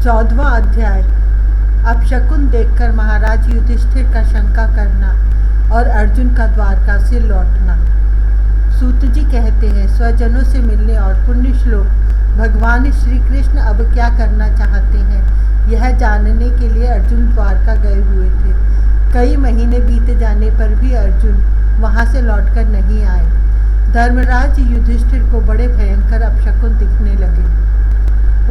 14वां अध्याय। अपशकुन देखकर महाराज युधिष्ठिर का शंका करना और अर्जुन का द्वारका से लौटना। सूत जी कहते हैं, स्वजनों से मिलने और पुण्य श्लोक भगवान श्री कृष्ण अब क्या करना चाहते हैं, यह जानने के लिए अर्जुन द्वारका गए हुए थे। कई महीने बीत जाने पर भी अर्जुन वहां से लौटकर नहीं आए। धर्मराज युधिष्ठिर को बड़े भयंकर अपशकुन दिखने लगे।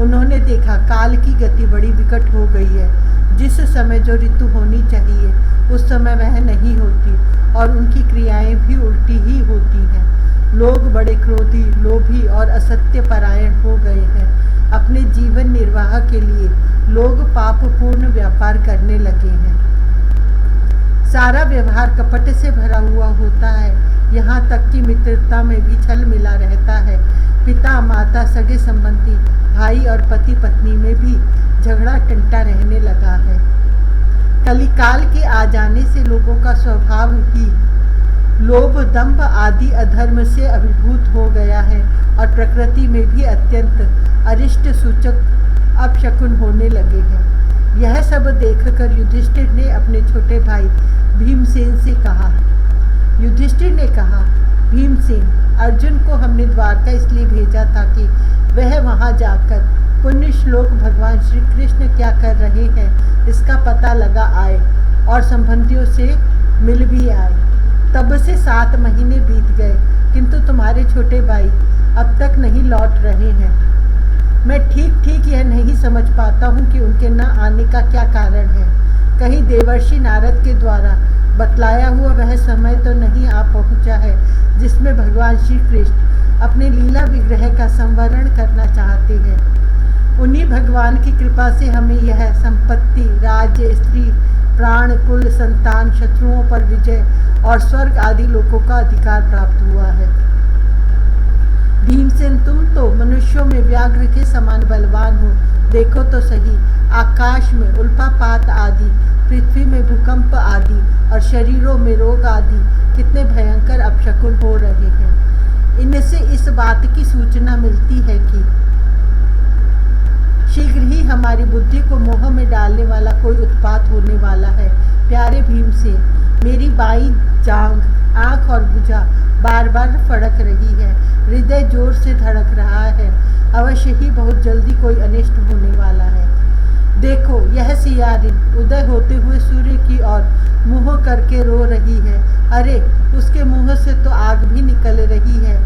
उन्होंने देखा काल की गति बड़ी विकट हो गई है। जिस समय जो ऋतु होनी चाहिए उस समय वह नहीं होती और उनकी क्रियाएं भी उल्टी ही होती हैं। लोग बड़े क्रोधी, लोभी और असत्य परायण हो गए हैं। अपने जीवन निर्वाह के लिए लोग पापपूर्ण व्यापार करने लगे हैं। सारा व्यवहार कपट से भरा हुआ होता है। यहाँ तक कि मित्रता में भी छल मिला रहता है। पिता माता, सगे संबंधी, भाई और पति पत्नी में भी झगड़ा टंटा रहने लगा है। कलिकाल के आ जाने से लोगों का स्वभाव ही लोभ, दंभ आदि अधर्म से अभिभूत हो गया है और प्रकृति में भी अत्यंत अरिष्ट सूचक अपशकुन होने लगे हैं। यह सब देखकर युधिष्ठिर ने अपने छोटे भाई भीमसेन से कहा। युधिष्ठिर ने कहा, भीमसेन, अर्जुन को हमने द्वारका इसलिए भेजा था कि वह वहां जाकर पुण्य श्लोक भगवान श्री कृष्ण क्या कर रहे हैं इसका पता लगा आए और संबंधियों से मिल भी आए। तब से 7 महीने बीत गए, किंतु तुम्हारे छोटे भाई अब तक नहीं लौट रहे हैं। मैं ठीक यह नहीं समझ पाता हूँ कि उनके न आने का क्या कारण है। कहीं देवर्षि नारद के द्वारा बतलाया हुआ वह समय तो नहीं आ पहुँचा है जिसमें भगवान श्री कृष्ण अपने लीला विग्रह का संवरण करना चाहते हैं। उन्हीं भगवान की कृपा से हमें यह संपत्ति, राज्य, स्त्री, प्राण, कुल, संतान, शत्रुओं पर विजय और स्वर्ग आदि लोकों का अधिकार प्राप्त हुआ है। भीमसेन, तुम तो मनुष्यों में व्याघ्र के समान बलवान हो। देखो तो सही, आकाश में उल्कापात आदि, पृथ्वी में भूकंप आदि और शरीरों में रोग आदि कितने भयंकर अपशकुन हो रहे हैं। इनसे इस बात की सूचना मिलती है कि शीघ्र ही हमारी बुद्धि को मोह में डालने वाला कोई उत्पात होने वाला है। प्यारे भीमसेन, मेरी बाईं जांघ, आंख और भुजा बार बार फड़क रही है। हृदय जोर से धड़क रहा है। अवश्य ही बहुत जल्दी कोई अनिष्ट होने वाला है। देखो, यह सियारिन उदय होते हुए सूर्य की ओर मुँह करके रो रही है। अरे, उसके मुंह से तो आग भी निकल रही है।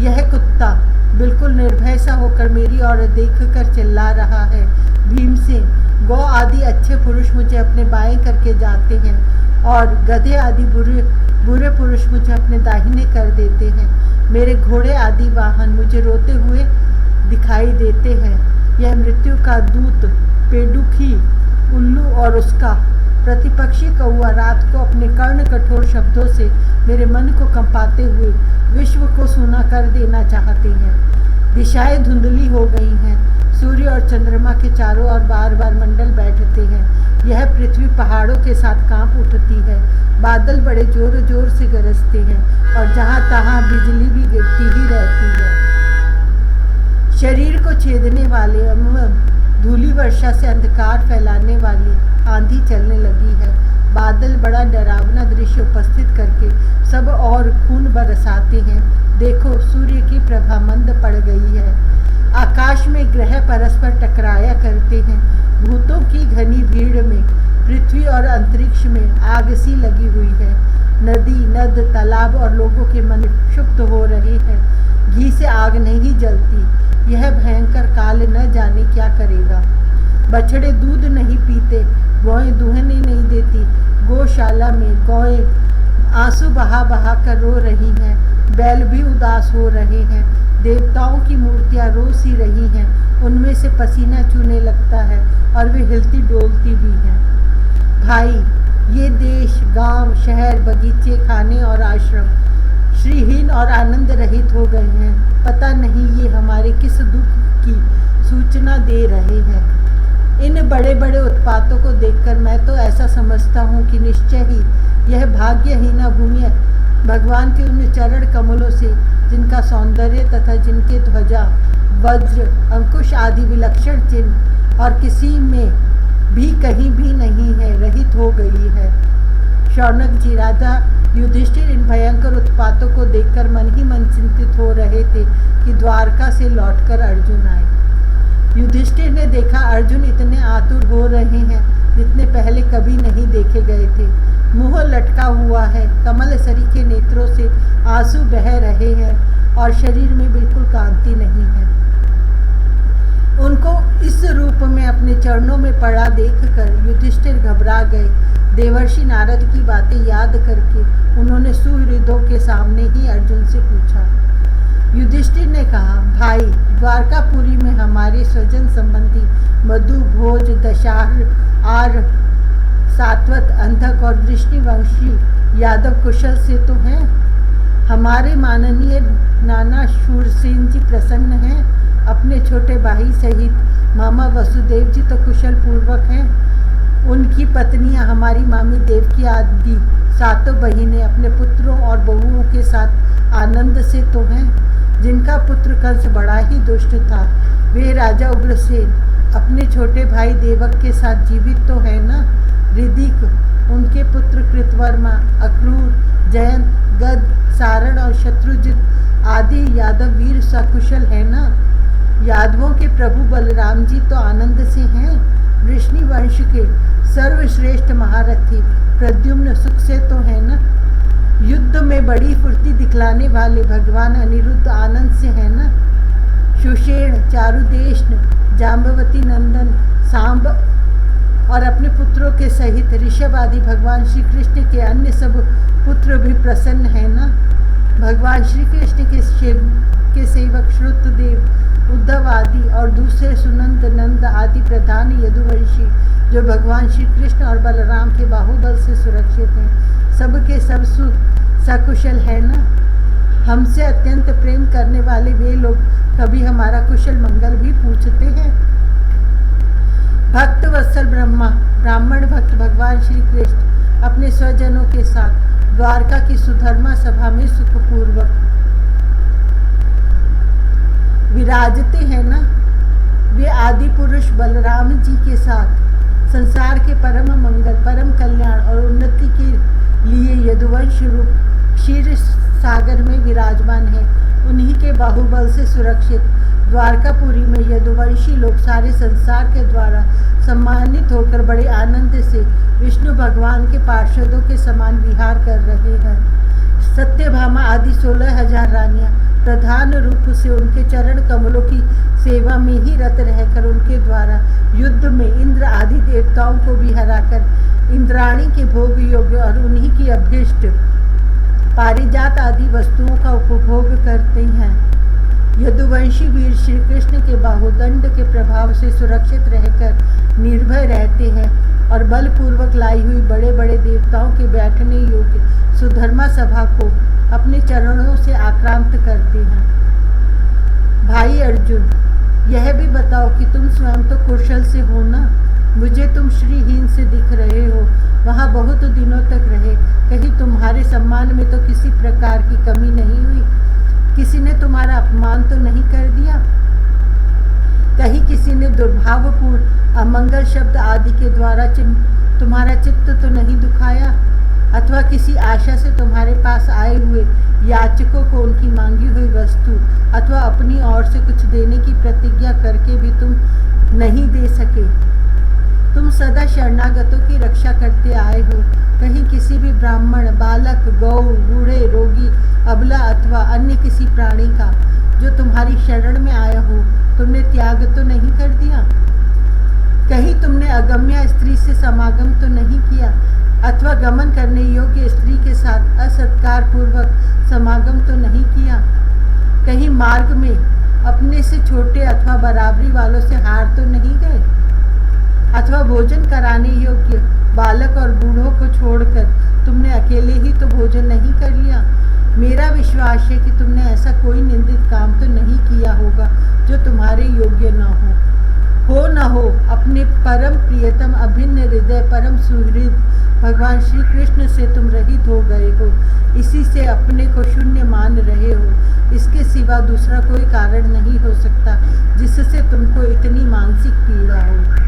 यह कुत्ता बिल्कुल निर्भय सा होकर मेरी ओर देखकर चिल्ला रहा है। भीमसेन, गौ आदि अच्छे पुरुष मुझे अपने बाएं करके जाते हैं और गधे आदि बुरे पुरुष मुझे अपने दाहिने कर देते हैं। मेरे घोड़े आदि वाहन मुझे रोते हुए दिखाई देते हैं। यह मृत्यु का दूत पेडुखी उल्लू और उसका प्रतिपक्षी कौआ रात को अपने कर्ण कठोर शब्दों से मेरे मन को कंपाते हुए विश्व को सूना कर देना चाहते हैं। दिशाएं धुंधली हो गई हैं। सूर्य और चंद्रमा के चारों ओर बार बार मंडल बैठते हैं। यह पृथ्वी पहाड़ों के साथ कांप उठती है। बादल बड़े जोर जोर से गरजते हैं और जहां तहां बिजली भी गिरती ही रहती है। शरीर को छेदने वाले धूली वर्षा से अंधकार फैलाने वाली आंधी चलने लगी है। बादल बड़ा डरावना दृश्य उपस्थित करके सब और खून बरसाते हैं। देखो, सूर्य की प्रभा मंद पड़ गई है। आकाश में ग्रह परस्पर टकराया करते हैं। भूतों की घनी भीड़ में पृथ्वी और अंतरिक्ष में आग सी लगी हुई है। नदी, नद, तालाब और लोगों के मन क्षुब्ध हो रहे हैं। घी से आग नहीं जलती। यह भयंकर काल न जाने क्या करेगा। बछड़े दूध नहीं पीते, गौएं दुहने नहीं देती। गौशाला में गौएं आंसू बहा बहा कर रो रही हैं। बैल भी उदास हो रहे हैं। देवताओं की मूर्तियां रो सी रही हैं। उनमें से पसीना चूने लगता है और वे हिलती डोलती भी हैं। भाई, ये देश, गांव, शहर, बगीचे, खाने और आश्रम श्रीहीन और आनंद रहित हो गए हैं। पता नहीं ये हमारे किस दुख की सूचना दे रहे हैं। इन बड़े बड़े उत्पातों को देखकर मैं तो ऐसा समझता हूँ कि निश्चय ही यह भाग्यहीना भूमि भगवान के उन चरण कमलों से, जिनका सौंदर्य तथा जिनके ध्वजा, वज्र, अंकुश आदि विलक्षण चिन्ह और किसी में भी कहीं भी नहीं है, रहित हो गई है। शौनक जी, राजा युधिष्ठिर इन भयंकर उत्पातों को देखकर मन ही मन चिंतित हो रहे थे कि द्वारका से लौटकर अर्जुन आए। युधिष्ठिर ने देखा अर्जुन इतने आतुर हो रहे हैं जितने पहले कभी नहीं देखे गए थे। मुंह लटका हुआ है, कमल सरीखे नेत्रों से आंसू बह रहे हैं और शरीर में बिल्कुल कांति नहीं है। उनको इस रूप में अपने चरणों में पड़ा देखकर युधिष्ठिर घबरा गए। देवर्षि नारद की बातें याद करके उन्होंने सुहृदों के सामने ही अर्जुन से पूछा। युधिष्ठिर ने कहा, भाई, द्वारकापुरी में हमारे स्वजन संबंधी मधु, भोज, दशार, आर, सात्वत, अंधक और वृष्णिवंशी यादव कुशल से तो हैं। हमारे माननीय नाना शूरसेन जी प्रसन्न हैं। अपने छोटे भाई सहित मामा वसुदेव जी तो कुशल पूर्वक हैं। उनकी पत्नियां हमारी मामी देवकी आदि सातों बहिनें अपने पुत्रों और बहुओं के साथ आनंद से तो हैं। जिनका पुत्र कंस बड़ा ही दुष्ट था, वे राजा उग्रसेन अपने छोटे भाई देवक के साथ जीवित तो है ना। ऋदिक, उनके पुत्र कृतवर्मा, अक्रूर, जयंत, गद, सारण और शत्रुजित आदि यादव वीर सकुशल है ना। यादवों के प्रभु बलराम जी तो आनंद से हैं। वृष्णि वंश के सर्वश्रेष्ठ महारथी प्रद्युम्न सुख से तो है ना। युद्ध में बड़ी फुर्ती दिखलाने वाले भगवान अनिरुद्ध आनंद से है ना। सुषेण, चारुदेशन, जाम्बवती नंदन, सांब और अपने पुत्रों के सहित ऋषभ आदि भगवान श्री कृष्ण के अन्य सब पुत्र भी प्रसन्न है ना। भगवान श्री कृष्ण के सेवक श्रुतदेव, उद्धव आदि और दूसरे सुनंद, नंद आदि प्रधान यदुवंशी जो भगवान श्री कृष्ण और बलराम के बाहुबल से सुरक्षित हैं, सबके सब सकुशल है ना। हमसे अत्यंत प्रेम करने वाले वे लोग कभी हमारा कुशल मंगल भी पूछते हैं। भक्त वत्सल ब्राह्मण भक्त भगवान श्री कृष्ण अपने स्वजनों के साथ द्वारका की सुधर्मा सभा में सुखपूर्वक विराजते हैं ना। वे आदि पुरुष बलराम जी के साथ संसार के परम मंगल, परम कल्याण और उन्नति के लिए यदुवंश रूप क्षीर सागर में विराजमान है। उन्हीं के बाहुबल से सुरक्षित द्वारकापुरी में यदुवंशी लोग सारे संसार के द्वारा सम्मानित होकर बड़े आनंद से विष्णु भगवान के पार्षदों के समान विहार कर रहे हैं। सत्यभामा आदि 16,000 रानियां प्रधान रूप से उनके चरण कमलों की सेवा में ही रत रहकर उनके द्वारा युद्ध में इंद्र आदि देवताओं को भी हराकर इंद्राणी के भोग योग्य और उन्हीं की अभीष्ट पारिजात आदि वस्तुओं का उपभोग करते हैं। यदुवंशी वीर श्री कृष्ण के बाहुदंड के प्रभाव से सुरक्षित रहकर निर्भय रहते हैं और बलपूर्वक लाई हुई बड़े बड़े देवताओं के बैठने योग्य सुधर्मा सभा को अपने चरणों से आक्रांत करते हैं। भाई अर्जुन, यह भी बताओ कि तुम स्वयं तो कुशल से हो ना। मुझे तुम श्रीहीन से दिख रहे हो। वहाँ बहुत दिनों तक रहे, कहीं तुम्हारे सम्मान में तो किसी प्रकार की कमी नहीं हुई? किसी ने तुम्हारा अपमान तो नहीं कर दिया? कहीं किसी ने दुर्भावपूर्ण अमंगल शब्द आदि के द्वारा तुम्हारा चित्त तो नहीं दुखाया? अथवा किसी आशा से तुम्हारे पास आए हुए याचकों को उनकी मांगी हुई वस्तु अथवा अपनी ओर से कुछ देने की प्रतिज्ञा करके भी तुम नहीं दे सके? तुम सदा शरणागतों की रक्षा करते आए हो। कहीं किसी भी ब्राह्मण, बालक, गौ, बूढ़े, रोगी, अबला अथवा अन्य किसी प्राणी का जो तुम्हारी शरण में आया हो तुमने त्याग तो नहीं कर दिया? कहीं तुमने अगम्या स्त्री से समागम तो नहीं किया अथवा गमन करने योग्य स्त्री के साथ असत्कार पूर्वक समागम तो नहीं किया? कहीं मार्ग में अपने से छोटे अथवा बराबरी वालों से हार तो नहीं गए? अथवा भोजन कराने योग्य बालक और बूढ़ों को छोड़कर तुमने अकेले ही तो भोजन नहीं कर लिया? मेरा विश्वास है कि तुमने ऐसा कोई निंदित काम तो नहीं किया होगा जो तुम्हारे योग्य न हो न हो। अपने परम प्रियतम अभिन्न हृदय परम सुहृद भगवान श्री कृष्ण से तुम रहित हो गए हो। इसी से अपने को शून्य मान रहे हो। इसके सिवा दूसरा कोई कारण नहीं हो सकता जिससे तुमको इतनी मानसिक पीड़ा हो।